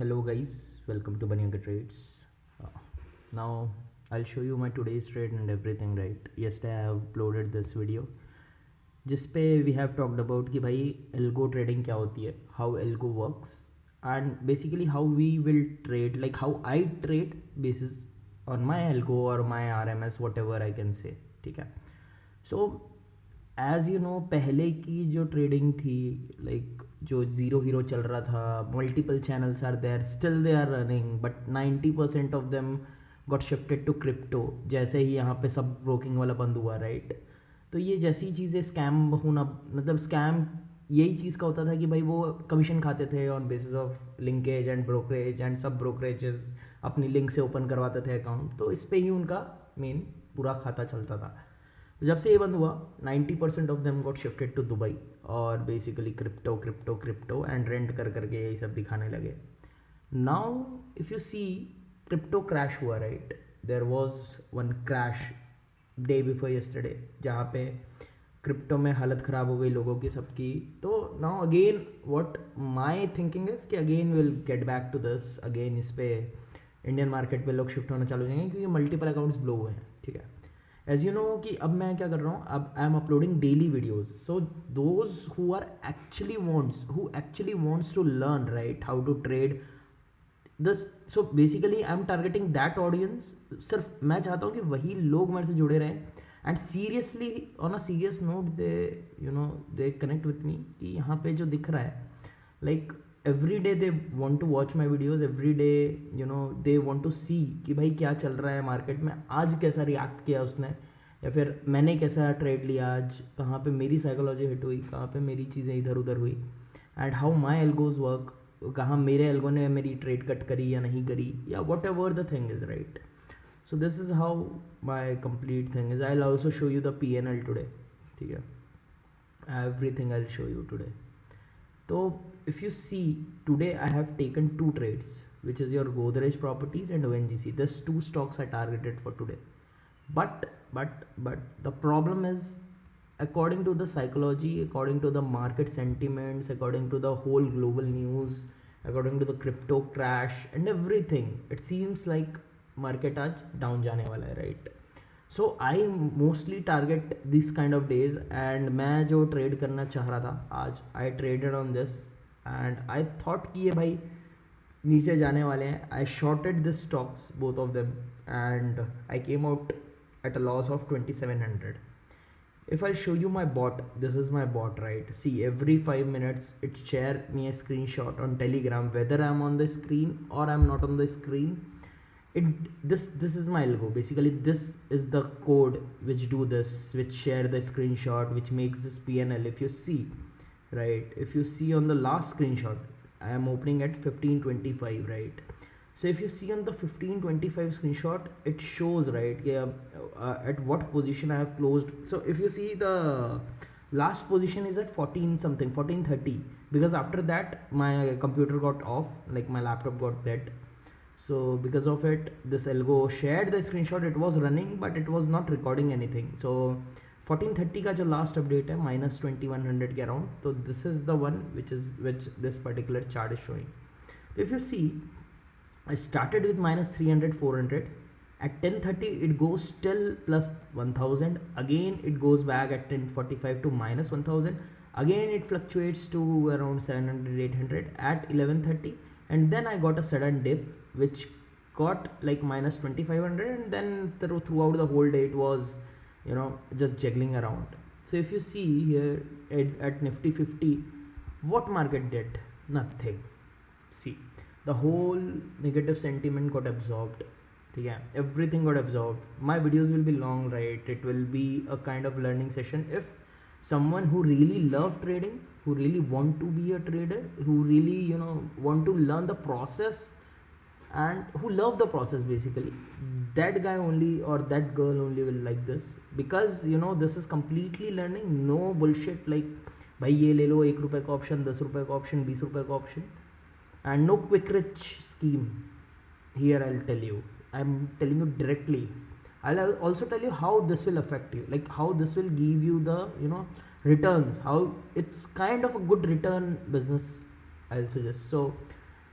Hello guys, welcome to Banyanka Trades. Uh, Now I'll show you my today's trade and everything, right? Yesterday I have uploaded this video जिस पे we have talked about कि भाई algo trading क्या होती है, how algo works and basically how we will trade, like how I trade basis on my algo or my RMS whatever I can say. ठीक है. So as you know पहले की जो ट्रेडिंग थी, like जो ज़ीरो हीरो चल रहा था, multiple channels are there, still they are running, but 90% of them got shifted to crypto जैसे ही यहाँ पे सब ब्रोकिंग वाला बंद हुआ, राइट? तो ये जैसी चीज़ें स्कैम होना, मतलब स्कैम यही चीज़ का होता था कि भाई वो कमीशन खाते थे on basis of linkage and brokerage, and सब ब्रोकरेजेस अपनी लिंक से ओपन करवाते थे अकाउंट, तो इस पे ही उनका मेन पूरा खाता चलता था. जब से ये बंद हुआ 90% of them got shifted to Dubai और basically crypto crypto crypto and rent कर करके यही सब दिखाने लगे. Now if you see crypto crash हुआ, right? There was one crash day before yesterday जहाँ पे क्रिप्टो में हालत ख़राब हो गई लोगों की सबकी. तो now again what my thinking is कि again will get back to this again. इस पे इंडियन मार्केट पे लोग शिफ्ट होना चालू हो जाएंगे क्योंकि मल्टीपल अकाउंट्स ब्लो हुए हैं. ठीक है. एज यू नो कि अब मैं क्या कर रहा हूँ, अब I am uploading daily videos. So those who are actually wants to learn, right, how to trade this. So basically I am targeting that audience. सिर्फ मैं चाहता हूँ कि वही लोग मेरे से जुड़े रहें and seriously on a serious note they connect with me कि यहाँ पे जो दिख रहा है, like every day they want to watch my videos, every day they want to see कि भाई क्या चल रहा है मार्केट में, आज कैसा रिएक्ट किया उसने, या फिर मैंने कैसा ट्रेड लिया आज, कहाँ पे मेरी साइकोलॉजी हिट हुई, कहाँ पे मेरी चीज़ें इधर उधर हुई, and how my algos work, कहाँ मेरे एल्गो ने मेरी ट्रेड कट करी या नहीं करी, या what ever the thing is, right? So this is how my complete thing is. I will also show you the PNL today. ठीक है. Everything I'll show you today. So if you see today I have taken two trades, which is your Godrej Properties and ONGC. These two stocks are targeted for today. But the problem is, according to the psychology, according to the market sentiments, according to the whole global news, according to the crypto crash and everything, it seems like market आज down जाने वाला है, right? So I mostly target this kind of days. And मैं जो trade करना चाह रहा था आज, I traded on this and I thought कि ये भाई नीचे जाने वाले हैं. I shorted this stocks both of them and I came out at a loss of 2700. If I'll show you my bot, this is my bot, right? See, every 5 minutes it share me a screenshot on Telegram whether I'm on the screen or I'm not on the screen. This is my algo. Basically this is the code which do this, which share the screenshot, which makes this PNL. If you see, right, if you see on the last screenshot, I am opening at 1525, right? So if you see on the 1525 screenshot, it shows, right, at what position I have closed. So if you see, the last position is at 14 something, 1430, because after that my computer got off, like my laptop got dead. So because of it, this algo shared the screenshot. It was running but it was not recording anything. So 1430 का जो last update है -2100 के around, so this is the one which this particular chart is showing. So if you see, I started with -300 400. At 10:30 it goes still plus 1000. Again it goes back at 10:45 to -1000. Again it fluctuates to around 700 800 at 11:30, and then I got a sudden dip which got like -2500, and then throughout the whole day it was just jiggling around. So if you see here at Nifty 50, what market did? Nothing. See, the whole negative sentiment got absorbed. Yeah, everything got absorbed. My videos will be long, right? It will be a kind of learning session. If someone who really love trading, who really want to be a trader, who really want to learn the process and who love the process, basically that guy only or that girl only will like this, because this is completely learning. No bullshit like भाई ये ले लो 1 रुपए का option, 10 रुपए का option, 20 रुपए का option, and no quick rich scheme here. I'll tell you, I'm telling you directly. I'll also tell you how this will affect you, like how this will give you the returns, how it's kind of a good return business, I'll suggest. So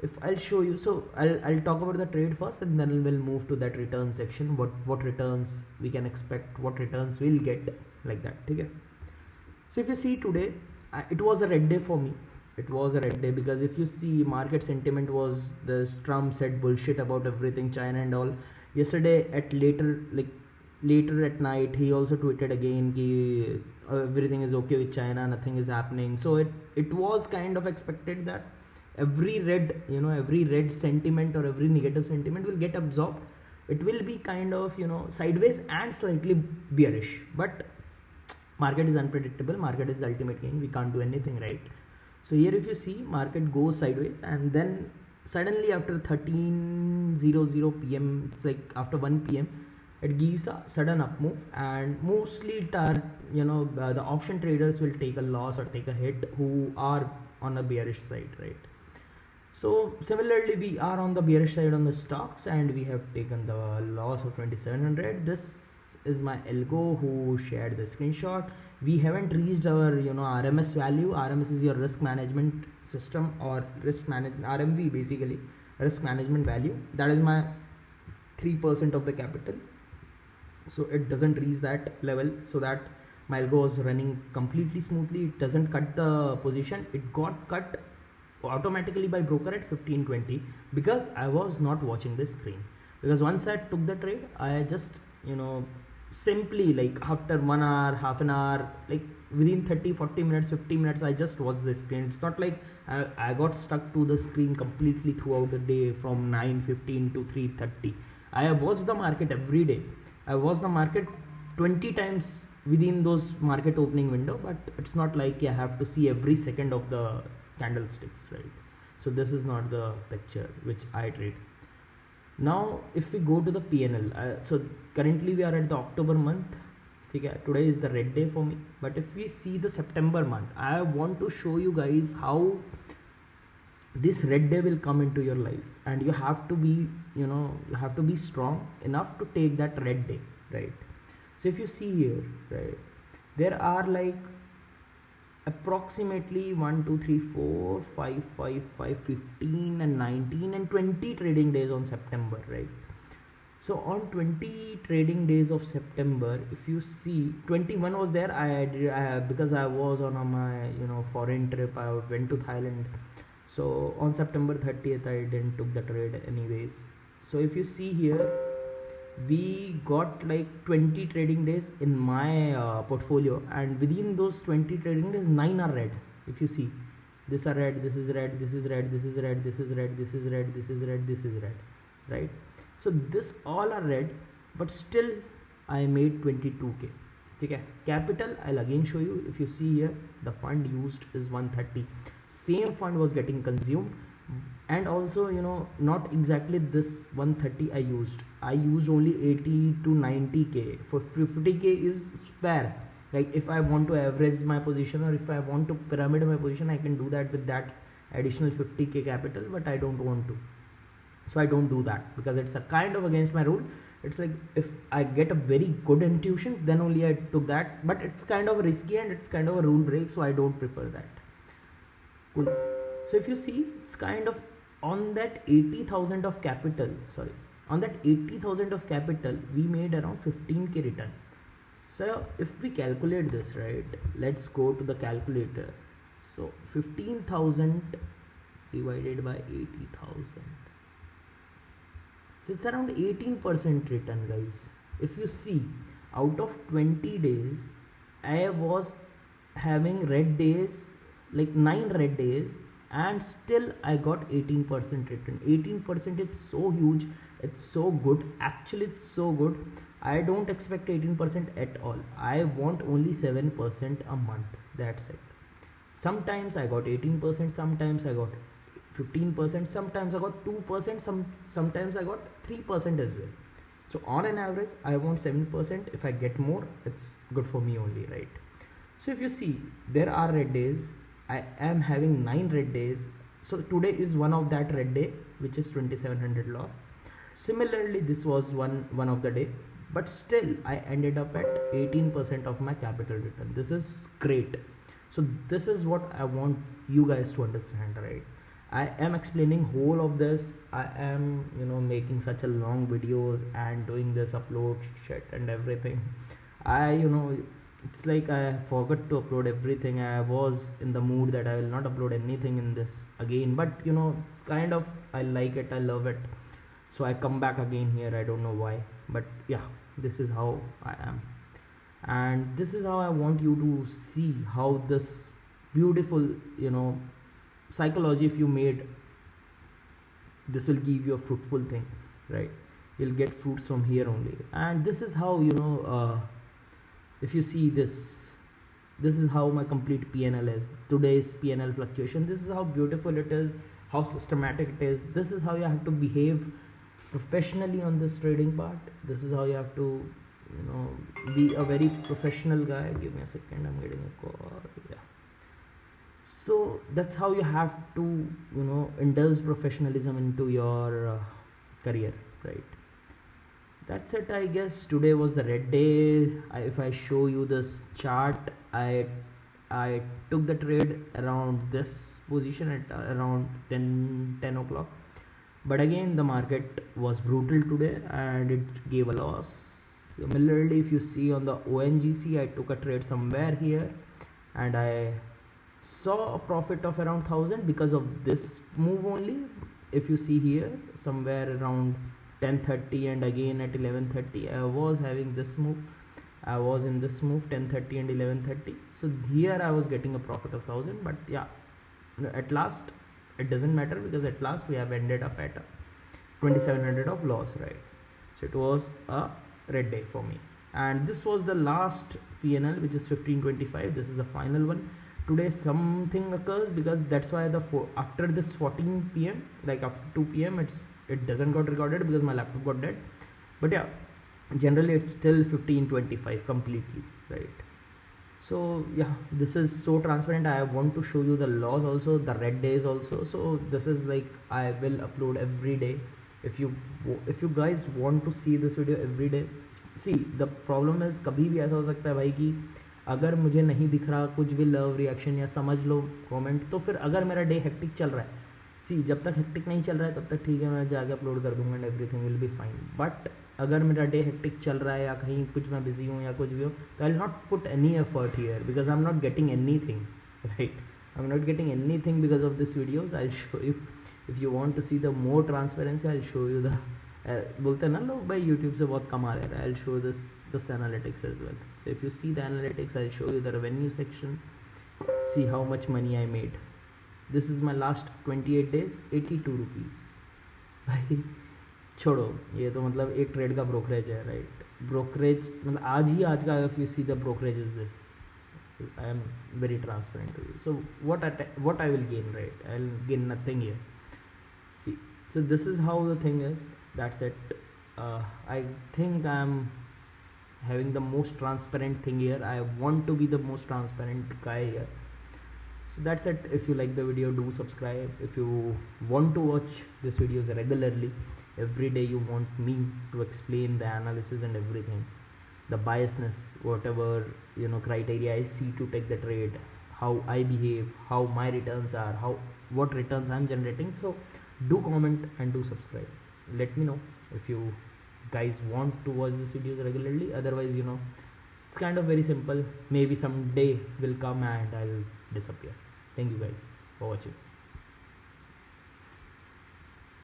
if I'll show you, so I'll talk about the trade first, and then we'll move to that return section, what returns we can expect, what returns we'll get, like that. Okay. So if you see today, it was a red day for me. It was a red day because if you see, market sentiment was this: Trump said bullshit about everything, China and all. Yesterday at later at night, he also tweeted again ki everything is okay with China, nothing is happening. So it was kind of expected that every red sentiment or every negative sentiment will get absorbed. It will be kind of sideways and slightly bearish, but market is unpredictable. Market is the ultimate king. We can't do anything, right? So here if you see, market goes sideways, and then suddenly after 13:00 p.m, it's like after 1 p.m, it gives a sudden up move, and mostly the option traders will take a loss or take a hit who are on the bearish side, right? So similarly, we are on the bearish side on the stocks, and we have taken the loss of 2700. This is my algo who shared the screenshot. We haven't reached our RMS value. RMS is your risk management system, or risk management, RMV basically, risk management value. That is my 3% of the capital. So it doesn't reach that level, so that my algo was running completely smoothly. It doesn't cut the position. It got cut automatically by broker at 15:20 because I was not watching the screen. Because once I took the trade, I just simply, like after 1 hour, half an hour, like within 30-40 minutes, 50 minutes, I just watched the screen. It's not like I got stuck to the screen completely throughout the day from 9:15 to 3:30. I have watched the market every day. I watched the market 20 times within those market opening window, but it's not like I have to see every second of the candlesticks, right? So this is not the picture which I trade. Now if we go to the PNL, so currently we are at the October month. Okay, today is the red day for me, but if we see the September month, I want to show you guys how this red day will come into your life, and you have to be strong enough to take that red day, right? So if you see here, right, there are like approximately 1 2 3 4 5 5 5 15 and 19 and 20 trading days on September, right? So on 20 trading days of September, if you see, 21 was there. Because I was on my foreign trip, I went to Thailand. So on September 30th, I didn't took the trade anyways. So if you see here, we got like 20 trading days in my portfolio, and within those 20 trading days, 9 are red. If you see, this are red, this is red, this is red, this is red, this is red, this is red, this is red, this is red, right? So this all are red, but still I made 22k. Okay, capital I'll again show you. If you see here, the fund used is 130. Same fund was getting consumed, and also not exactly this 130 I used only 80 to 90k. For 50k is spare. Like if I want to average my position, or if I want to pyramid my position, I can do that with that additional 50k capital, but I don't want to. So I don't do that because it's a kind of against my rule. It's like if I get a very good intuitions, then only I took that, but it's kind of risky and it's kind of a rule break, so I don't prefer that. Cool. So if you see, it's kind of on that 80,000 of capital, on that 80,000 of capital, we made around 15k return. So if we calculate this, right, let's go to the calculator. So 15,000 divided by 80,000. So it's around 18% return, guys. If you see, out of 20 days, I was having red days, like 9 red days, and still I got 18% return. 18% is so huge. It's so good. Actually, it's so good. I don't expect 18% at all. I want only 7% a month. That's it. Sometimes I got 18%. Sometimes I got 15%, sometimes I got 2%, sometimes I got 3% as well. So on an average, I want 7%. If I get more, it's good for me only, right? So if you see, there are red days. I am having 9 red days. So today is one of that red day, which is 2700 loss. Similarly, this was one of the day, but still I ended up at 18% of my capital return. This is great. So this is what I want you guys to understand, right? I am explaining whole of this. I am, you know, making such a long videos and doing this upload shit and everything. I, you know, it's like I forgot to upload everything. I was in the mood that I will not upload anything in this again, but you know, it's kind of, I like it, I love it, so I come back again here. I don't know why, but yeah, this is how I am, and this is how I want you to see how this beautiful, you know, psychology, if you made, this will give you a fruitful thing, right? You'll get fruits from here only. And this is how, you know, if you see this is how my complete PNL is, today's PNL fluctuation. This is how beautiful it is, how systematic it is. This is how you have to behave professionally on this trading part. This is how you have to, you know, be a very professional guy. Give me a second, I'm getting a call. Yeah, so that's how you have to, you know, indulge professionalism into your career, right? That's it, I guess. Today was the red day. If I show you this chart, I took the trade around this position at around 10 o'clock, but again the market was brutal today and it gave a loss. Similarly, if you see on the ONGC, I took a trade somewhere here and I saw a profit of around 1000 because of this move only. If you see here, somewhere around 10:30 and again at 11:30, I was having this move. I was in this move 10:30 and 11:30. So here I was getting a profit of 1000, but yeah, at last it doesn't matter because at last we have ended up at 2700 of loss, right? So it was a red day for me, and this was the last PNL, which is 1525. This is the final one. Today something occurs because that's why after this 14 p.m., like after 2 p.m, it doesn't got recorded because my laptop got dead. But yeah, generally it's still 1525 completely, right? So yeah, this is so transparent. I want to show you the loss also, the red days also. So this is like, I will upload every day. If you guys want to see this video every day, see, the problem is कभी भी ऐसा हो सकता है भाई कि अगर मुझे नहीं दिख रहा कुछ भी लव रिएक्शन या समझ लो कमेंट, तो फिर अगर मेरा डे हेक्टिक चल रहा है, सी, जब तक हेक्टिक नहीं चल रहा है तब तक ठीक है, मैं जाके अपलोड कर दूंगा and everything will be fine. But अगर मेरा डे हेक्टिक चल रहा है या कहीं कुछ मैं बिजी हूँ या कुछ भी हो, तो I will not put any effort here because I am not getting anything, right? I am not getting anything because of this videos. I show you, if you want to see the more transparency, I show you the, बोलते हैं ना लोग भाई YouTube से बहुत कमा रहे हैं, I show this analytics as well. So if you see the analytics, I'll show you the revenue section. See how much money I made. This is my last 28 days, 82 rupees. भाई छोड़ो, ये तो मतलब एक ट्रेड का brokerage है, right? Brokerage मतलब आज का, if you see the brokerage is this. I am very transparent to you. So what I will gain, right? I'll gain nothing here. See, so this is how the thing is. That's it. I think I'm having the most transparent thing here. I want to be the most transparent guy here. So that's it. If you like the video, do subscribe. If you want to watch these videos regularly, every day you want me to explain the analysis and everything, the biasness, whatever, you know, criteria I see to take the trade, how I behave, how my returns are, what returns I'm generating. So do comment and do subscribe. Let me know if you guys want to watch these videos regularly. Otherwise, you know, it's kind of very simple. Maybe some day will come and I'll disappear. Thank you guys for watching.